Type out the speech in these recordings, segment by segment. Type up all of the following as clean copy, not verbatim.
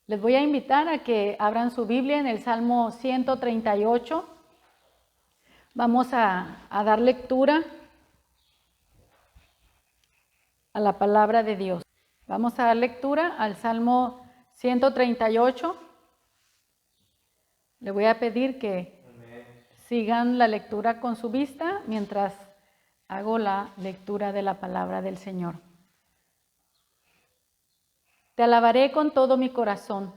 Les voy a invitar a que abran su Biblia en el Salmo 138. Vamos a dar lectura a la palabra de Dios. Vamos a dar lectura al Salmo 138. Le voy a pedir que sigan la lectura con su vista mientras hago la lectura de la palabra del Señor. Te alabaré con todo mi corazón.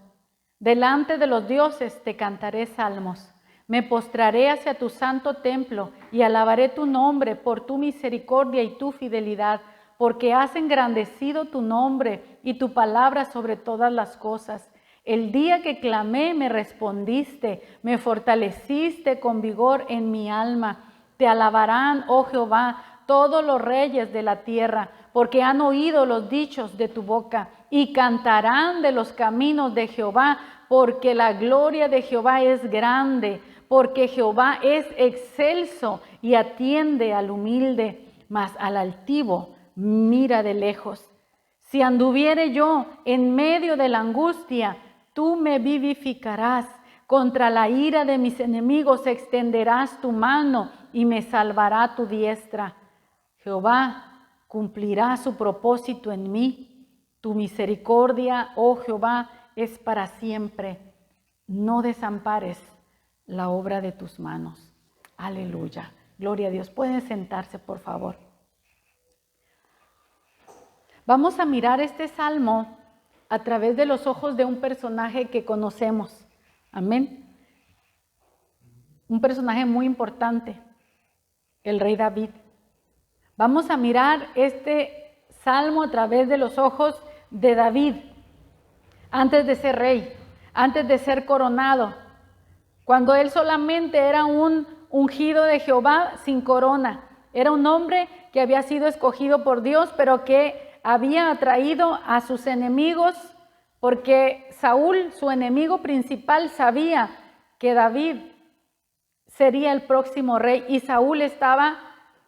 Delante de los dioses te cantaré salmos. Me postraré hacia tu santo templo y alabaré tu nombre por tu misericordia y tu fidelidad, porque has engrandecido tu nombre y tu palabra sobre todas las cosas. El día que clamé me respondiste, me fortaleciste con vigor en mi alma. Te alabarán, oh Jehová, todos los reyes de la tierra, porque han oído los dichos de tu boca, y cantarán de los caminos de Jehová, porque la gloria de Jehová es grande, porque Jehová es excelso y atiende al humilde, mas al altivo mira de lejos. Si anduviere yo en medio de la angustia, tú me vivificarás. Contra la ira de mis enemigos extenderás tu mano y me salvará tu diestra. Jehová cumplirá su propósito en mí. Tu misericordia, oh Jehová, es para siempre. No desampares la obra de tus manos. Aleluya. Gloria a Dios. Pueden sentarse, por favor. Vamos a mirar este salmo a través de los ojos de un personaje que conocemos. Amén. Un personaje muy importante, el rey David. Vamos a mirar este salmo a través de los ojos de David, antes de ser rey, antes de ser coronado, cuando él solamente era un ungido de Jehová sin corona. Era un hombre que había sido escogido por Dios, pero que había atraído a sus enemigos, porque Saúl, su enemigo principal, sabía que David sería el próximo rey y Saúl estaba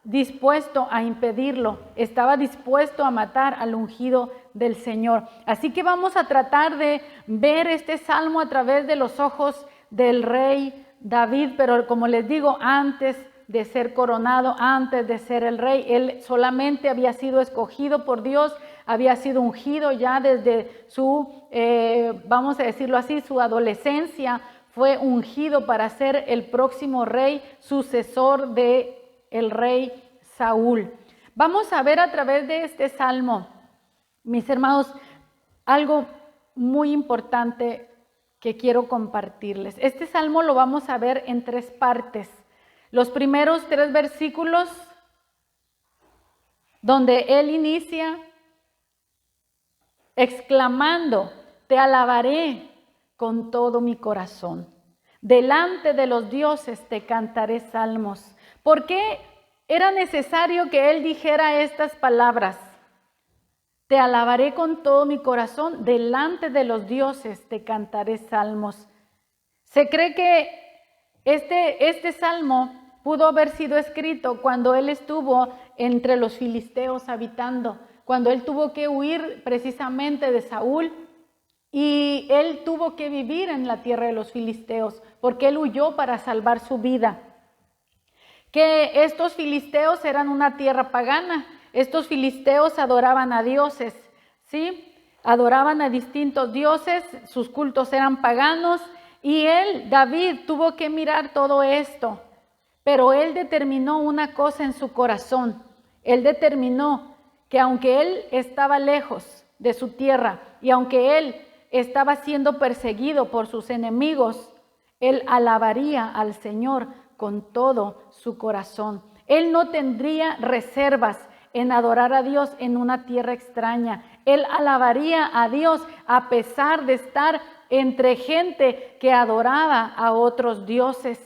dispuesto a impedirlo, estaba dispuesto a matar al ungido del Señor. Así que vamos a tratar de ver este salmo a través de los ojos del rey David, pero como les digo, antes de ser coronado, antes de ser el rey, él solamente había sido escogido por Dios, había sido ungido ya desde su, vamos a decirlo así, su adolescencia. Fue ungido para ser el próximo rey, sucesor de el rey Saúl. Vamos a ver a través de este salmo, mis hermanos, algo muy importante que quiero compartirles. Este salmo lo vamos a ver en tres partes. Los primeros 3 versículos, donde él inicia exclamando: te alabaré con todo mi corazón. Delante de los dioses te cantaré salmos. ¿Por qué era necesario que él dijera estas palabras? Te alabaré con todo mi corazón, delante de los dioses te cantaré salmos. Se cree que este salmo pudo haber sido escrito cuando él estuvo entre los filisteos habitando, cuando él tuvo que huir precisamente de Saúl y él tuvo que vivir en la tierra de los filisteos porque él huyó para salvar su vida. Que estos filisteos eran una tierra pagana. Estos filisteos adoraban a dioses, ¿sí? Adoraban a distintos dioses, sus cultos eran paganos y él, David, tuvo que mirar todo esto. Pero él determinó una cosa en su corazón. Él determinó que aunque él estaba lejos de su tierra y aunque él estaba siendo perseguido por sus enemigos, él alabaría al Señor con todo su corazón. Él no tendría reservas en adorar a Dios en una tierra extraña. Él alabaría a Dios a pesar de estar entre gente que adoraba a otros dioses.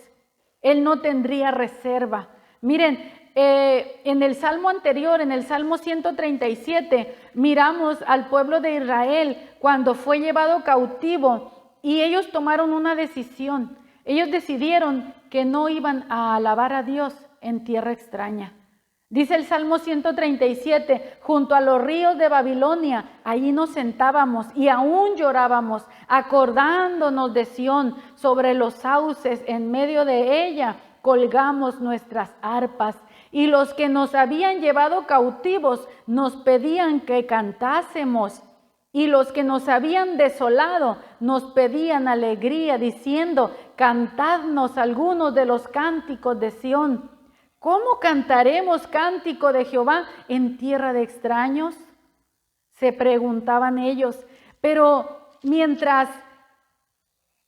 Él no tendría reserva. Miren, en el salmo anterior, en el salmo 137, miramos al pueblo de Israel cuando fue llevado cautivo y ellos tomaron una decisión. Ellos decidieron que no iban a alabar a Dios en tierra extraña. Dice el Salmo 137, junto a los ríos de Babilonia, allí nos sentábamos y aún llorábamos, acordándonos de Sión, sobre los sauces, en medio de ella, colgamos nuestras arpas. Y los que nos habían llevado cautivos nos pedían que cantásemos. Y los que nos habían desolado nos pedían alegría, diciendo, cantadnos algunos de los cánticos de Sión. ¿Cómo cantaremos cántico de Jehová en tierra de extraños? Se preguntaban ellos. Pero mientras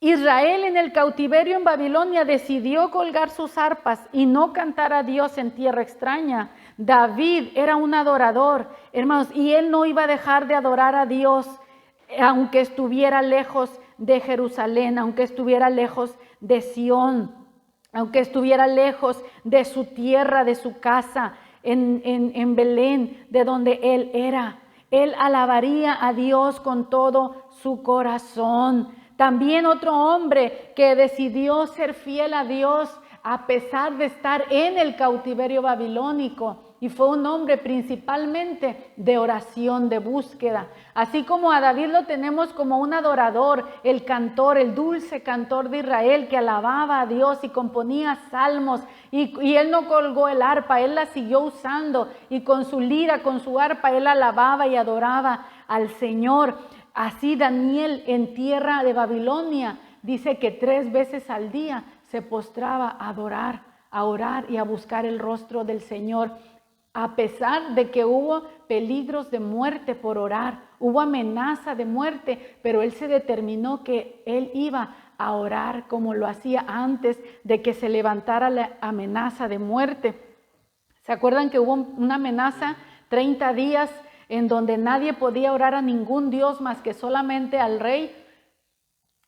Israel en el cautiverio en Babilonia decidió colgar sus arpas y no cantar a Dios en tierra extraña, David era un adorador, hermanos, y él no iba a dejar de adorar a Dios, aunque estuviera lejos de Jerusalén, aunque estuviera lejos de Sión, aunque estuviera lejos de su tierra, de su casa, en Belén, de donde él era. Él alabaría a Dios con todo su corazón. También otro hombre que decidió ser fiel a Dios a pesar de estar en el cautiverio babilónico, y fue un hombre principalmente de oración, de búsqueda. Así como a David lo tenemos como un adorador, el cantor, el dulce cantor de Israel que alababa a Dios y componía salmos, y él no colgó el arpa, él la siguió usando, y con su lira, con su arpa, él alababa y adoraba al Señor. Así Daniel en tierra de Babilonia dice que 3 veces al día se postraba a adorar, a orar y a buscar el rostro del Señor. A pesar de que hubo peligros de muerte por orar, hubo amenaza de muerte, pero él se determinó que él iba a orar como lo hacía antes de que se levantara la amenaza de muerte. ¿Se acuerdan que hubo una amenaza 30 días en donde nadie podía orar a ningún Dios más que solamente al rey?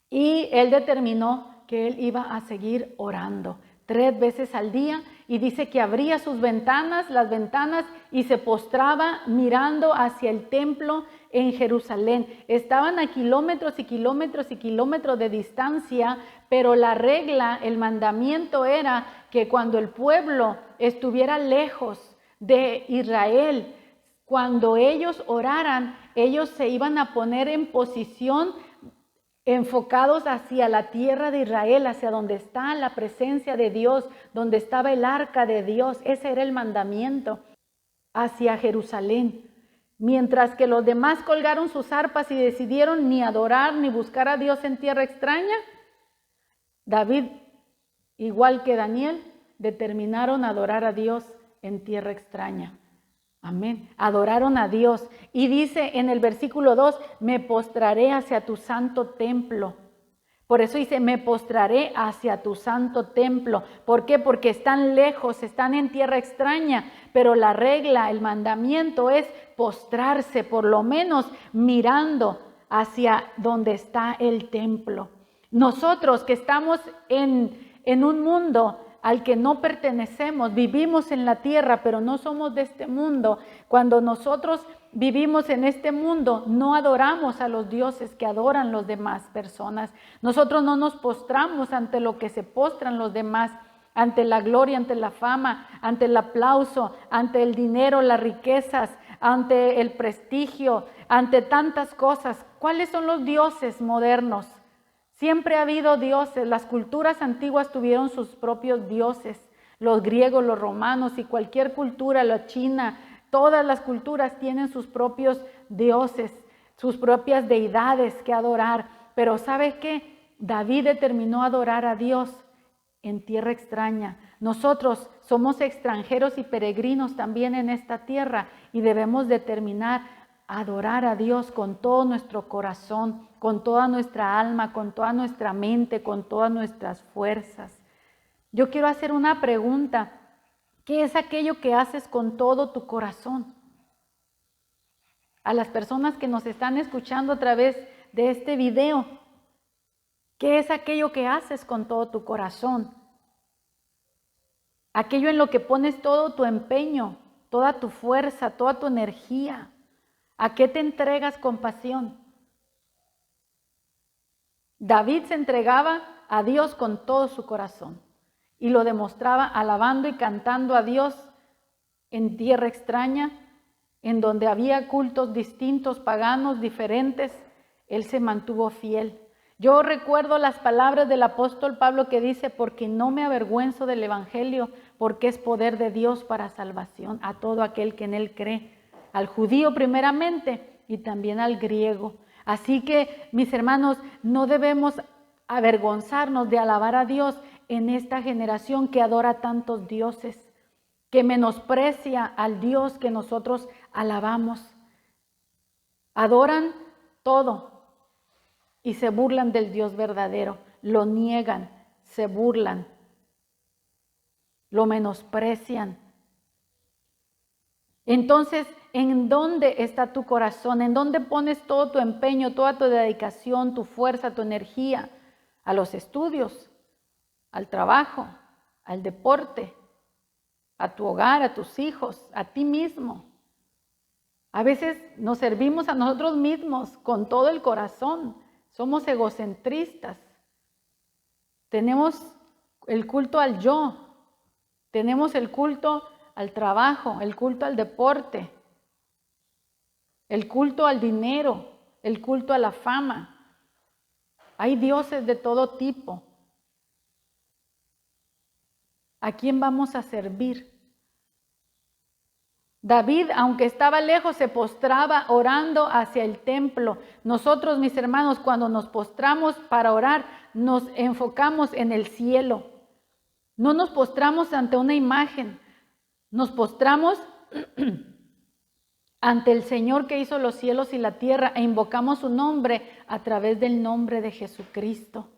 Y él determinó que él iba a seguir orando 3 veces al día, y dice que abría sus ventanas, las ventanas, y se postraba mirando hacia el templo en Jerusalén. Estaban a kilómetros y kilómetros y kilómetros de distancia, pero la regla, el mandamiento era que cuando el pueblo estuviera lejos de Israel, cuando ellos oraran, ellos se iban a poner en posición enfocados hacia la tierra de Israel, hacia donde está la presencia de Dios, donde estaba el arca de Dios. Ese era el mandamiento, hacia Jerusalén. Mientras que los demás colgaron sus arpas y decidieron ni adorar ni buscar a Dios en tierra extraña, David, igual que Daniel, determinaron adorar a Dios en tierra extraña. Amén. Adoraron a Dios. Y dice en el versículo 2, me postraré hacia tu santo templo. Por eso dice, me postraré hacia tu santo templo. ¿Por qué? Porque están lejos, están en tierra extraña. Pero la regla, el mandamiento es postrarse, por lo menos mirando hacia donde está el templo. Nosotros que estamos en un mundo al que no pertenecemos, vivimos en la tierra, pero no somos de este mundo. Cuando nosotros vivimos en este mundo, no adoramos a los dioses que adoran las demás personas. Nosotros no nos postramos ante lo que se postran los demás, ante la gloria, ante la fama, ante el aplauso, ante el dinero, las riquezas, ante el prestigio, ante tantas cosas. ¿Cuáles son los dioses modernos? Siempre ha habido dioses. Las culturas antiguas tuvieron sus propios dioses. Los griegos, los romanos y cualquier cultura, la china, todas las culturas tienen sus propios dioses, sus propias deidades que adorar. Pero ¿sabe qué? David determinó adorar a Dios en tierra extraña. Nosotros somos extranjeros y peregrinos también en esta tierra, y debemos determinar adorar a Dios con todo nuestro corazón, con toda nuestra alma, con toda nuestra mente, con todas nuestras fuerzas. Yo quiero hacer una pregunta. ¿Qué es aquello que haces con todo tu corazón? A las personas que nos están escuchando a través de este video, ¿qué es aquello que haces con todo tu corazón? Aquello en lo que pones todo tu empeño, toda tu fuerza, toda tu energía. ¿A qué te entregas con pasión? David se entregaba a Dios con todo su corazón y lo demostraba alabando y cantando a Dios en tierra extraña, en donde había cultos distintos, paganos, diferentes, él se mantuvo fiel. Yo recuerdo las palabras del apóstol Pablo que dice, porque no me avergüenzo del evangelio, porque es poder de Dios para salvación a todo aquel que en él cree, al judío primeramente y también al griego. Así que, mis hermanos, no debemos avergonzarnos de alabar a Dios en esta generación que adora tantos dioses, que menosprecia al Dios que nosotros alabamos. Adoran todo y se burlan del Dios verdadero, lo niegan, se burlan, lo menosprecian. Entonces, ¿en dónde está tu corazón? ¿En dónde pones todo tu empeño, toda tu dedicación, tu fuerza, tu energía? A los estudios, al trabajo, al deporte, a tu hogar, a tus hijos, a ti mismo. A veces nos servimos a nosotros mismos con todo el corazón. Somos egocentristas. Tenemos el culto al yo. Tenemos el culto al trabajo, el culto al deporte, el culto al dinero, el culto a la fama. Hay dioses de todo tipo. ¿A quién vamos a servir? David, aunque estaba lejos, se postraba orando hacia el templo. Nosotros, mis hermanos, cuando nos postramos para orar, nos enfocamos en el cielo. No nos postramos ante una imagen. Nos postramos ante el Señor que hizo los cielos y la tierra e invocamos su nombre a través del nombre de Jesucristo.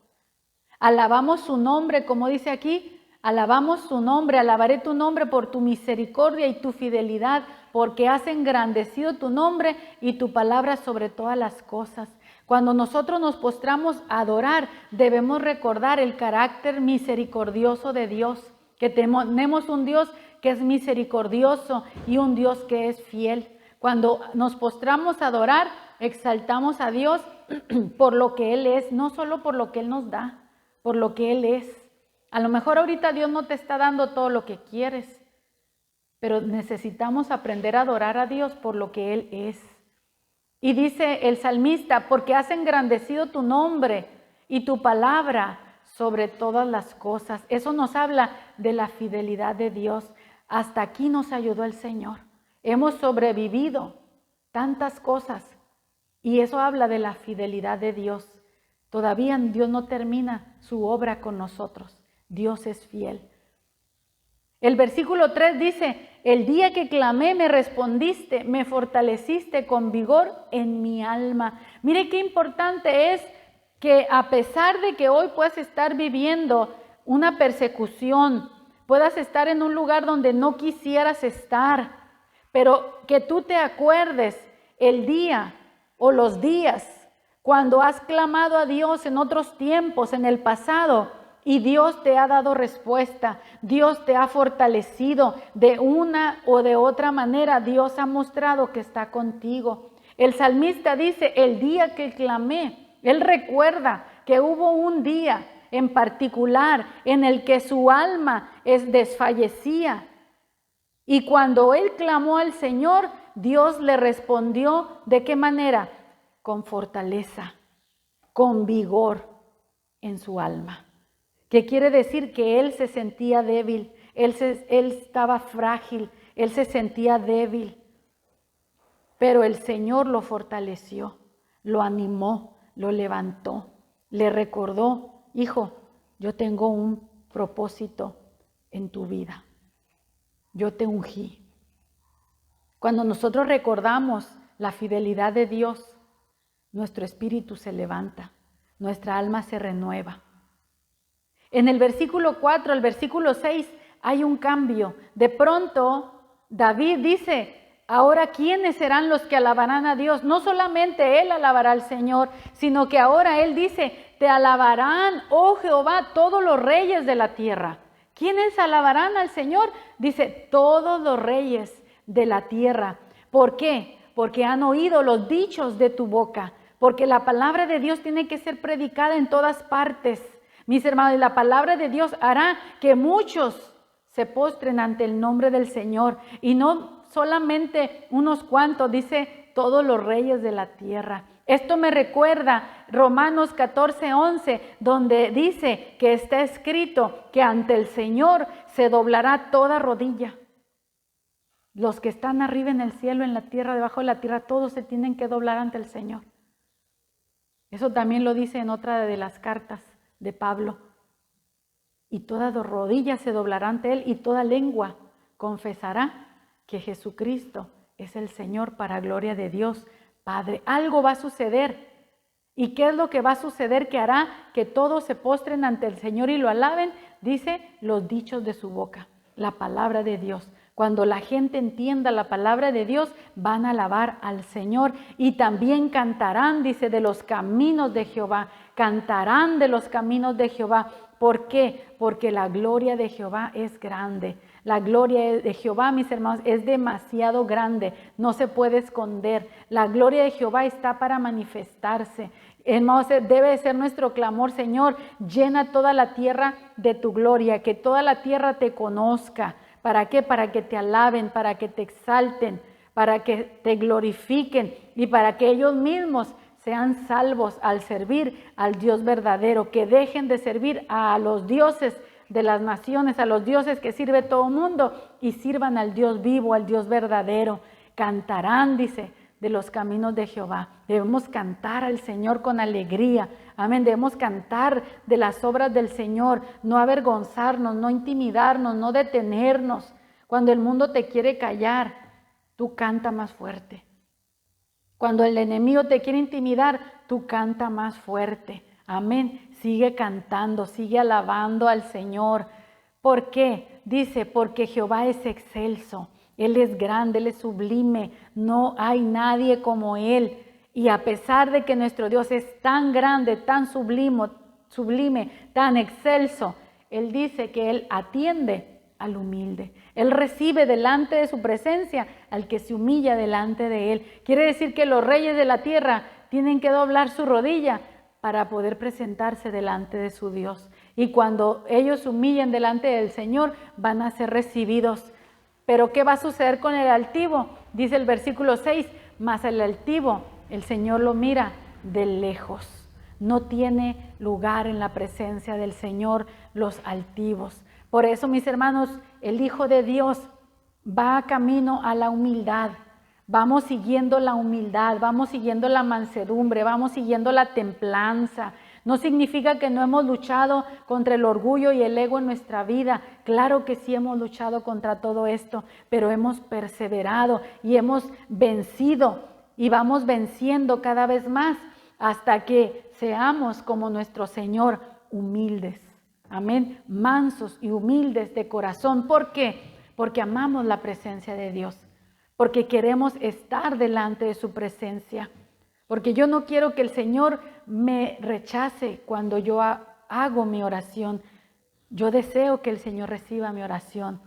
Alabamos su nombre, como dice aquí, alabamos su nombre, alabaré tu nombre por tu misericordia y tu fidelidad, porque has engrandecido tu nombre y tu palabra sobre todas las cosas. Cuando nosotros nos postramos a adorar, debemos recordar el carácter misericordioso de Dios, que tenemos un Dios que es misericordioso y un Dios que es fiel. Cuando nos postramos a adorar, exaltamos a Dios por lo que Él es, no solo por lo que Él nos da, por lo que Él es. A lo mejor ahorita Dios no te está dando todo lo que quieres, pero necesitamos aprender a adorar a Dios por lo que Él es. Y dice el salmista, porque has engrandecido tu nombre y tu palabra sobre todas las cosas. Eso nos habla de la fidelidad de Dios. Hasta aquí nos ayudó el Señor. Hemos sobrevivido tantas cosas y eso habla de la fidelidad de Dios. Todavía Dios no termina su obra con nosotros. Dios es fiel. El versículo 3 dice, el día que clamé me respondiste, me fortaleciste con vigor en mi alma. Mire qué importante es que a pesar de que hoy puedas estar viviendo una persecución, puedas estar en un lugar donde no quisieras estar, pero que tú te acuerdes el día o los días cuando has clamado a Dios en otros tiempos, en el pasado, y Dios te ha dado respuesta, Dios te ha fortalecido de una o de otra manera, Dios ha mostrado que está contigo. El salmista dice, el día que clamé, él recuerda que hubo un día en particular en el que su alma desfallecía. Y cuando él clamó al Señor, Dios le respondió, ¿de qué manera? Con fortaleza, con vigor en su alma. ¿Qué quiere decir? Que él se sentía débil, él estaba frágil, él se sentía débil. Pero el Señor lo fortaleció, lo animó, lo levantó, le recordó, hijo, yo tengo un propósito en tu vida. Yo te ungí. Cuando nosotros recordamos la fidelidad de Dios, nuestro espíritu se levanta, nuestra alma se renueva. En el versículo 4, el versículo 6, hay un cambio. De pronto, David dice, ahora, ¿quiénes serán los que alabarán a Dios? No solamente él alabará al Señor, sino que ahora él dice, te alabarán, oh Jehová, todos los reyes de la tierra. ¿Quiénes alabarán al Señor? Dice, todos los reyes de la tierra. ¿Por qué? Porque han oído los dichos de tu boca. Porque la palabra de Dios tiene que ser predicada en todas partes. Mis hermanos, la palabra de Dios hará que muchos se postren ante el nombre del Señor. Y no solamente unos cuantos, dice todos los reyes de la tierra. Esto me recuerda Romanos 14:11, donde dice que está escrito que ante el Señor se doblará toda rodilla. Los que están arriba en el cielo, en la tierra, debajo de la tierra, todos se tienen que doblar ante el Señor. Eso también lo dice en otra de las cartas de Pablo. Y toda rodilla se doblará ante Él y toda lengua confesará que Jesucristo es el Señor, para gloria de Dios Padre. Algo va a suceder. ¿Y qué es lo que va a suceder que hará que todos se postren ante el Señor y lo alaben? Dice, los dichos de su boca, la palabra de Dios. Cuando la gente entienda la palabra de Dios, van a alabar al Señor y también cantarán, dice, de los caminos de Jehová. Cantarán de los caminos de Jehová. ¿Por qué? Porque la gloria de Jehová es grande. La gloria de Jehová, mis hermanos, es demasiado grande. No se puede esconder. La gloria de Jehová está para manifestarse. Hermanos, debe ser nuestro clamor: Señor, llena toda la tierra de tu gloria, que toda la tierra te conozca. ¿Para qué? Para que te alaben, para que te exalten, para que te glorifiquen y para que ellos mismos sean salvos al servir al Dios verdadero, que dejen de servir a los dioses de las naciones, a los dioses que sirve todo el mundo, y sirvan al Dios vivo, al Dios verdadero. Cantarán, dice, de los caminos de Jehová. Debemos cantar al Señor con alegría. Amén. Debemos cantar de las obras del Señor, no avergonzarnos, no intimidarnos, no detenernos. Cuando el mundo te quiere callar, tú canta más fuerte. Cuando el enemigo te quiere intimidar, tú canta más fuerte. Amén. Sigue cantando, sigue alabando al Señor. ¿Por qué? Dice, porque Jehová es excelso. Él es grande, Él es sublime. No hay nadie como Él. Y a pesar de que nuestro Dios es tan grande, tan sublime, tan excelso, Él dice que Él atiende al humilde. Él recibe delante de su presencia al que se humilla delante de Él. Quiere decir que los reyes de la tierra tienen que doblar su rodilla para poder presentarse delante de su Dios. Y cuando ellos humillen delante del Señor, van a ser recibidos. Pero ¿qué va a suceder con el altivo? Dice el versículo 6, mas el altivo, el Señor lo mira de lejos. No tiene lugar en la presencia del Señor los altivos. Por eso, mis hermanos, el Hijo de Dios va camino a la humildad. Vamos siguiendo la humildad, vamos siguiendo la mansedumbre, vamos siguiendo la templanza. No significa que no hemos luchado contra el orgullo y el ego en nuestra vida. Claro que sí hemos luchado contra todo esto, pero hemos perseverado y hemos vencido y vamos venciendo cada vez más hasta que seamos como nuestro Señor, humildes. Amén. Mansos y humildes de corazón. ¿Por qué? Porque amamos la presencia de Dios. Porque queremos estar delante de su presencia. Porque yo no quiero que el Señor me rechace cuando yo hago mi oración. Yo deseo que el Señor reciba mi oración.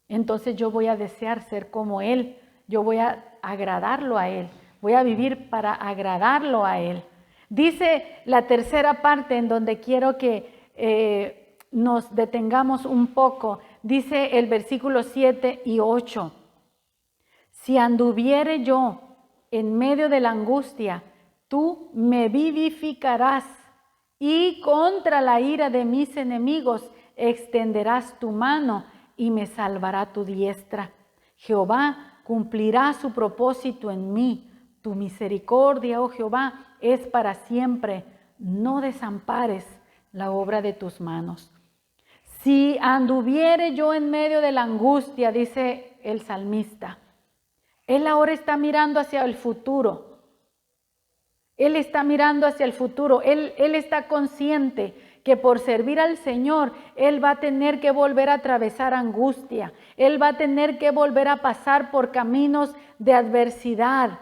Entonces yo voy a desear ser como Él. Yo voy a agradarlo a Él. Voy a vivir para agradarlo a Él. Dice la tercera parte en donde quiero que nos detengamos un poco. Dice el versículo 7 y 8. Si anduviere yo en medio de la angustia, tú me vivificarás, y contra la ira de mis enemigos extenderás tu mano y me salvará tu diestra. Jehová cumplirá su propósito en mí. Tu misericordia, oh Jehová, es para siempre. No desampares la obra de tus manos. Si anduviere yo en medio de la angustia, dice el salmista, él ahora está mirando hacia el futuro. Él está mirando hacia el futuro. Él está consciente que por servir al Señor, Él va a tener que volver a atravesar angustia. Él va a tener que volver a pasar por caminos de adversidad.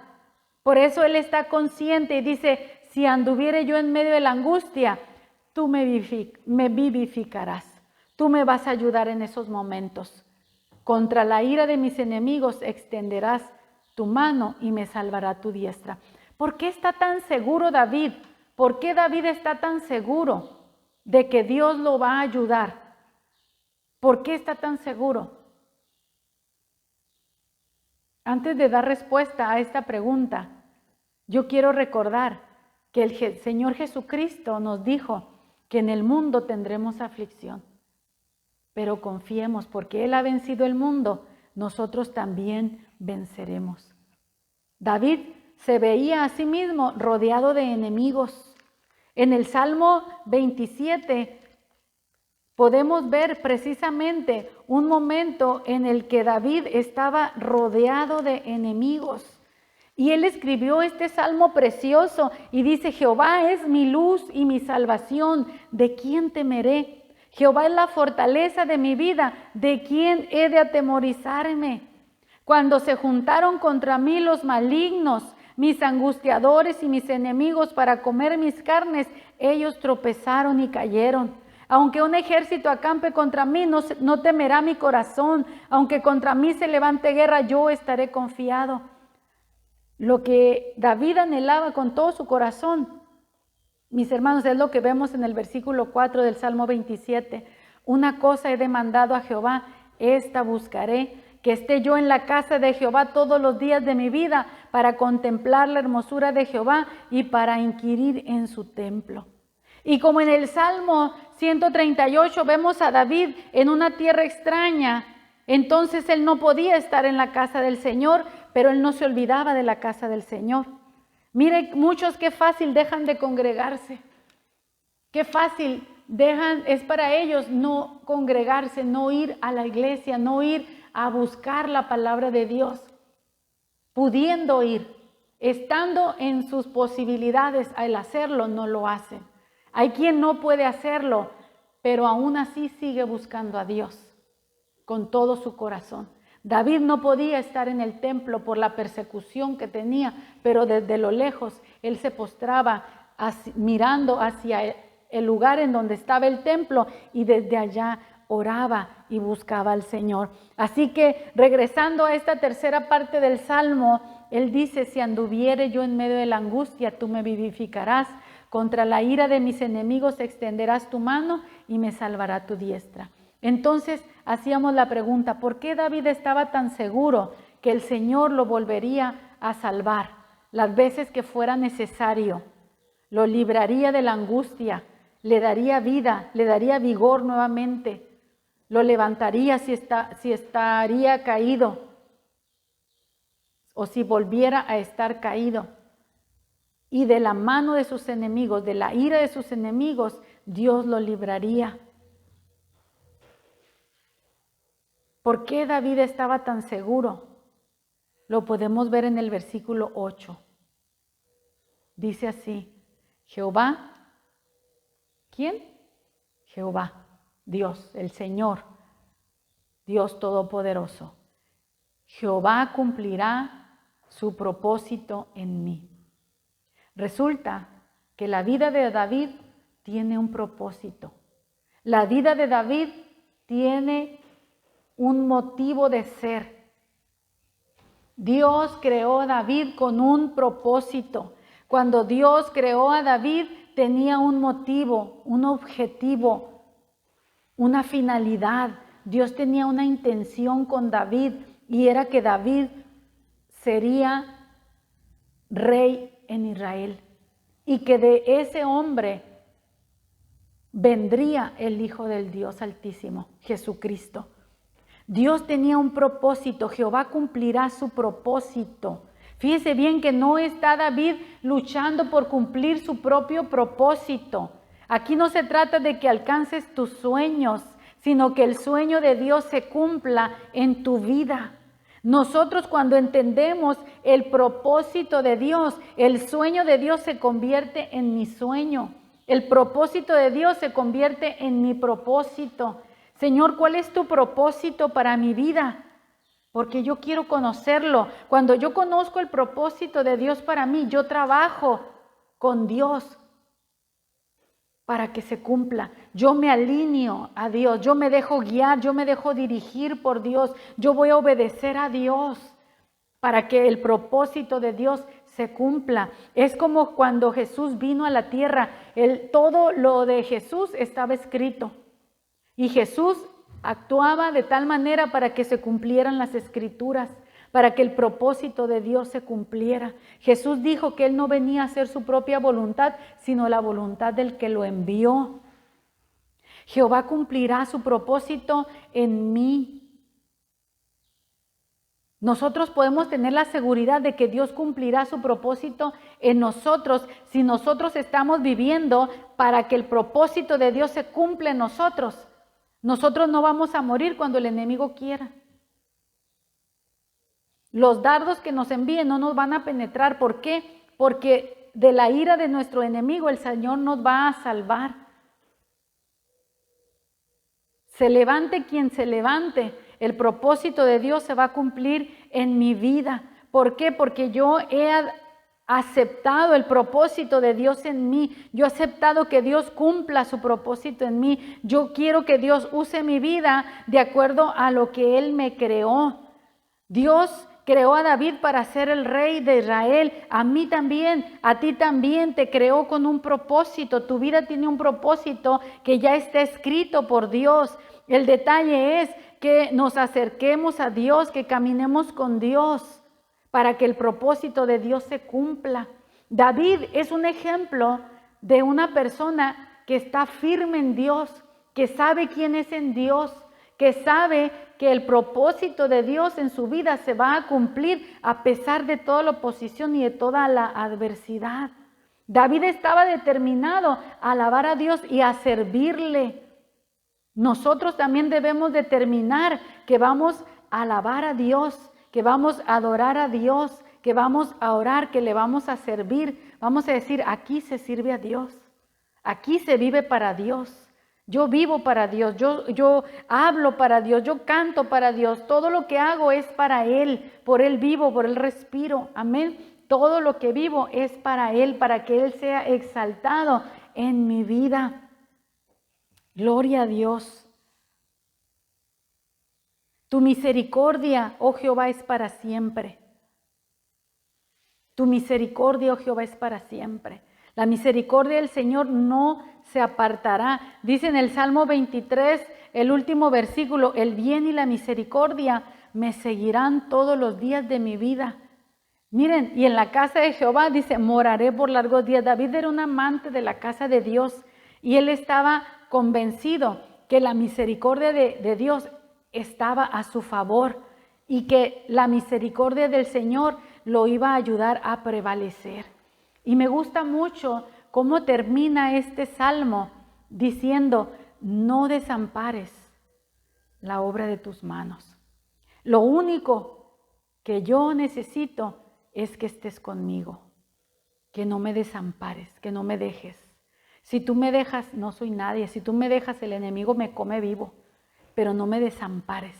Por eso Él está consciente y dice, si anduviere yo en medio de la angustia, tú me vivificarás. Tú me vas a ayudar en esos momentos. Contra la ira de mis enemigos extenderás tu mano y me salvará tu diestra. ¿Por qué está tan seguro David? ¿Por qué David está tan seguro de que Dios lo va a ayudar? ¿Por qué está tan seguro? Antes de dar respuesta a esta pregunta, yo quiero recordar que el Señor Jesucristo nos dijo que en el mundo tendremos aflicción, pero confiemos porque Él ha vencido el mundo, nosotros también venceremos. David se veía a sí mismo rodeado de enemigos. En el Salmo 27 podemos ver precisamente un momento en el que David estaba rodeado de enemigos. Y él escribió este salmo precioso y dice: Jehová es mi luz y mi salvación, ¿de quién temeré? Jehová es la fortaleza de mi vida, ¿de quién he de atemorizarme? Cuando se juntaron contra mí los malignos, mis angustiadores y mis enemigos para comer mis carnes, ellos tropezaron y cayeron. Aunque un ejército acampe contra mí, no temerá mi corazón. Aunque contra mí se levante guerra, yo estaré confiado. Lo que David anhelaba con todo su corazón, mis hermanos, es lo que vemos en el versículo 4 del Salmo 27. Una cosa he demandado a Jehová, esta buscaré, que esté yo en la casa de Jehová todos los días de mi vida, para contemplar la hermosura de Jehová y para inquirir en su templo. Y como en el Salmo 138 vemos a David en una tierra extraña, entonces él no podía estar en la casa del Señor, pero él no se olvidaba de la casa del Señor. Mire, muchos qué fácil dejan de congregarse, qué fácil es para ellos no congregarse, no ir a la iglesia, no ir a buscar la palabra de Dios, pudiendo ir, estando en sus posibilidades al hacerlo, no lo hacen. Hay quien no puede hacerlo, pero aún así sigue buscando a Dios con todo su corazón. David no podía estar en el templo por la persecución que tenía, pero desde lo lejos él se postraba mirando hacia el lugar en donde estaba el templo y desde allá oraba y buscaba al Señor. Así que regresando a esta tercera parte del Salmo, él dice: si anduviere yo en medio de la angustia, tú me vivificarás. Contra la ira de mis enemigos extenderás tu mano y me salvará tu diestra. Entonces hacíamos la pregunta: ¿por qué David estaba tan seguro que el Señor lo volvería a salvar las veces que fuera necesario? Lo libraría de la angustia, le daría vida, le daría vigor nuevamente, lo levantaría si estaría caído o si volviera a estar caído. Y de la mano de sus enemigos, de la ira de sus enemigos, Dios lo libraría. ¿Por qué David estaba tan seguro? Lo podemos ver en el versículo 8. Dice así: Jehová, ¿quién? Jehová, Dios, el Señor, Dios Todopoderoso. Jehová cumplirá su propósito en mí. Resulta que la vida de David tiene un propósito. La vida de David tiene un motivo de ser. Dios creó a David con un propósito. Cuando Dios creó a David, tenía un motivo, un objetivo, una finalidad. Dios tenía una intención con David, y era que David sería rey en Israel, y que de ese hombre vendría el Hijo del Dios Altísimo, Jesucristo. Dios tenía un propósito. Jehová cumplirá su propósito. Fíjese bien que no está David luchando por cumplir su propio propósito. Aquí no se trata de que alcances tus sueños, sino que el sueño de Dios se cumpla en tu vida. Nosotros, cuando entendemos el propósito de Dios, el sueño de Dios se convierte en mi sueño. El propósito de Dios se convierte en mi propósito. Señor, ¿cuál es tu propósito para mi vida? Porque yo quiero conocerlo. Cuando yo conozco el propósito de Dios para mí, yo trabajo con Dios para que se cumpla. Yo me alineo a Dios, yo me dejo guiar, yo me dejo dirigir por Dios. Yo voy a obedecer a Dios para que el propósito de Dios se cumpla. Es como cuando Jesús vino a la tierra, todo lo de Jesús estaba escrito. Y Jesús actuaba de tal manera para que se cumplieran las Escrituras, para que el propósito de Dios se cumpliera. Jesús dijo que Él no venía a hacer su propia voluntad, sino la voluntad del que lo envió. Jehová cumplirá su propósito en mí. Nosotros podemos tener la seguridad de que Dios cumplirá su propósito en nosotros si nosotros estamos viviendo para que el propósito de Dios se cumpla en nosotros. Nosotros no vamos a morir cuando el enemigo quiera. Los dardos que nos envíen no nos van a penetrar. ¿Por qué? Porque de la ira de nuestro enemigo el Señor nos va a salvar. Se levante quien se levante, el propósito de Dios se va a cumplir en mi vida. ¿Por qué? Porque yo he aceptado el propósito de Dios en mí. Yo he aceptado que Dios cumpla su propósito en mí. Yo quiero que Dios use mi vida de acuerdo a lo que Él me creó. Dios creó a David para ser el rey de Israel. A mí también, a ti también te creó con un propósito. Tu vida tiene un propósito que ya está escrito por Dios. El detalle es que nos acerquemos a Dios, que caminemos con Dios para que el propósito de Dios se cumpla. David es un ejemplo de una persona que está firme en Dios, que sabe quién es en Dios, que sabe que el propósito de Dios en su vida se va a cumplir a pesar de toda la oposición y de toda la adversidad. David estaba determinado a alabar a Dios y a servirle. Nosotros también debemos determinar que vamos a alabar a Dios, que vamos a adorar a Dios, que vamos a orar, que le vamos a servir. Vamos a decir, aquí se sirve a Dios, aquí se vive para Dios. Yo vivo para Dios, yo hablo para Dios, yo canto para Dios. Todo lo que hago es para Él, por Él vivo, por Él respiro. Amén. Todo lo que vivo es para Él, para que Él sea exaltado en mi vida. Gloria a Dios. Tu misericordia, oh Jehová, es para siempre. Tu misericordia, oh Jehová, es para siempre. La misericordia del Señor no se apartará. Dice en el Salmo 23, el último versículo, el bien y la misericordia me seguirán todos los días de mi vida. Miren, y en la casa de Jehová dice, moraré por largos días. David era un amante de la casa de Dios y él estaba convencido que la misericordia de Dios estaba a su favor y que la misericordia del Señor lo iba a ayudar a prevalecer. Y me gusta mucho cómo termina este salmo diciendo, no desampares la obra de tus manos. Lo único que yo necesito es que estés conmigo, que no me desampares, que no me dejes. Si tú me dejas, no soy nadie. Si tú me dejas, el enemigo me come vivo. Pero no me desampares.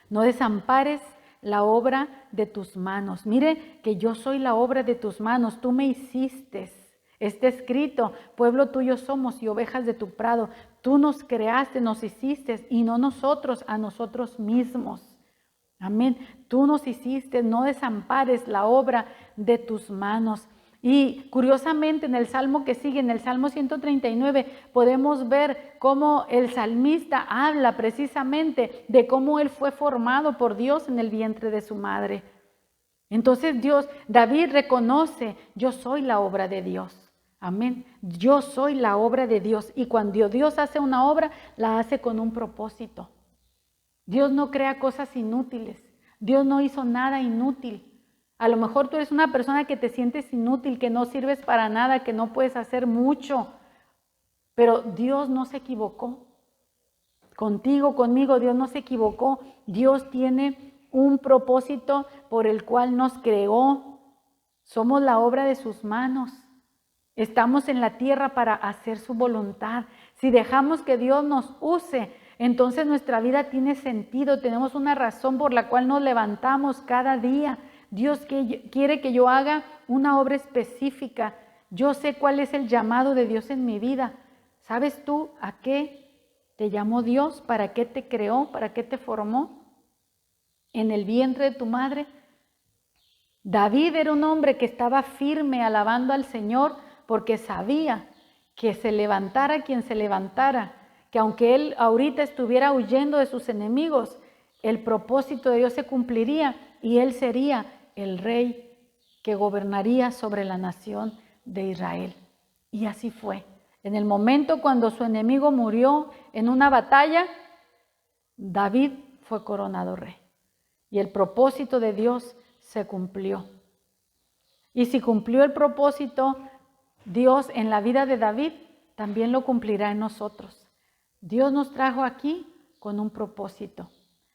No desampares la obra de tus manos. Mire que yo soy la obra de tus manos. Tú me hiciste. Está escrito, pueblo tuyo somos y ovejas de tu prado. Tú nos creaste, nos hiciste y no nosotros a nosotros mismos. Amén. Tú nos hiciste, no desampares la obra de tus manos. Y curiosamente en el salmo que sigue, en el Salmo 139, podemos ver cómo el salmista habla precisamente de cómo él fue formado por Dios en el vientre de su madre. Entonces David reconoce, yo soy la obra de Dios. Amén. Yo soy la obra de Dios. Y cuando Dios hace una obra, la hace con un propósito. Dios no crea cosas inútiles. Dios no hizo nada inútil. A lo mejor tú eres una persona que te sientes inútil, que no sirves para nada, que no puedes hacer mucho. Pero Dios no se equivocó. Contigo, conmigo, Dios no se equivocó. Dios tiene un propósito por el cual nos creó. Somos la obra de sus manos. Estamos en la tierra para hacer su voluntad. Si dejamos que Dios nos use, entonces nuestra vida tiene sentido. Tenemos una razón por la cual nos levantamos cada día. Dios quiere que yo haga una obra específica. Yo sé cuál es el llamado de Dios en mi vida. ¿Sabes tú a qué te llamó Dios? ¿Para qué te creó? ¿Para qué te formó? En el vientre de tu madre. David era un hombre que estaba firme alabando al Señor porque sabía que se levantara quien se levantara, que aunque él ahorita estuviera huyendo de sus enemigos, el propósito de Dios se cumpliría y él sería el rey que gobernaría sobre la nación de Israel. Y así fue. En el momento cuando su enemigo murió en una batalla, David fue coronado rey. Y el propósito de Dios se cumplió. Y si cumplió el propósito Dios en la vida de David, también lo cumplirá en nosotros. Dios nos trajo aquí con un propósito.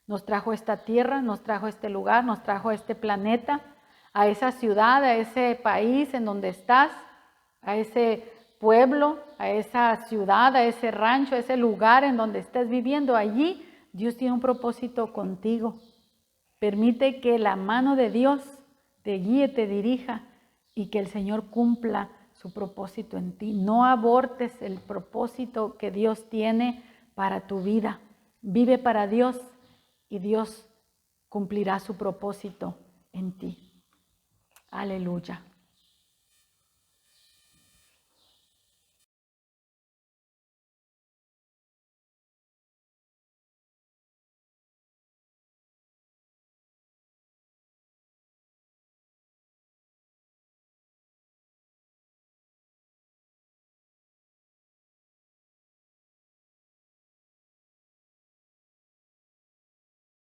Nos trajo a esta tierra, nos trajo a este lugar, nos trajo a este planeta, a esa ciudad, a ese país en donde estás, a ese pueblo, a esa ciudad, a ese rancho, a ese lugar en donde estés viviendo. Allí Dios tiene un propósito contigo. Permite que la mano de Dios te guíe, te dirija y que el Señor cumpla su propósito en ti. No abortes el propósito que Dios tiene para tu vida. Vive para Dios y Dios cumplirá su propósito en ti. Aleluya.